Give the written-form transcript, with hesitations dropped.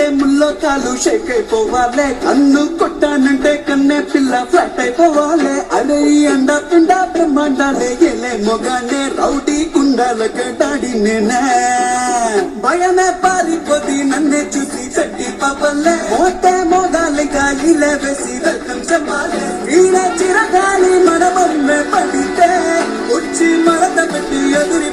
కొట్టానంటే ముల్లో కాలు షేక్ అయిపోవాలి, కన్ను కొట్టానంటే కన్నే పిల్ల ఫ్లాట్ అయిపోవాలి. అరే అండ పిండ బ్రహ్మాండాలే ఎలే మొగానే రౌడీ కుండాలకి డాడీ నేనే, భయమే పారిపోది నన్నే చూసి చెట్టి పాపల్లే, మోతే మోగాలిగా ఇలా వేసి వెల్కమ్ చెప్పాలి. ఈడ చిరగాలి మన బొమ్మే పడితే వచ్చి మరద పెట్టి ఎదురి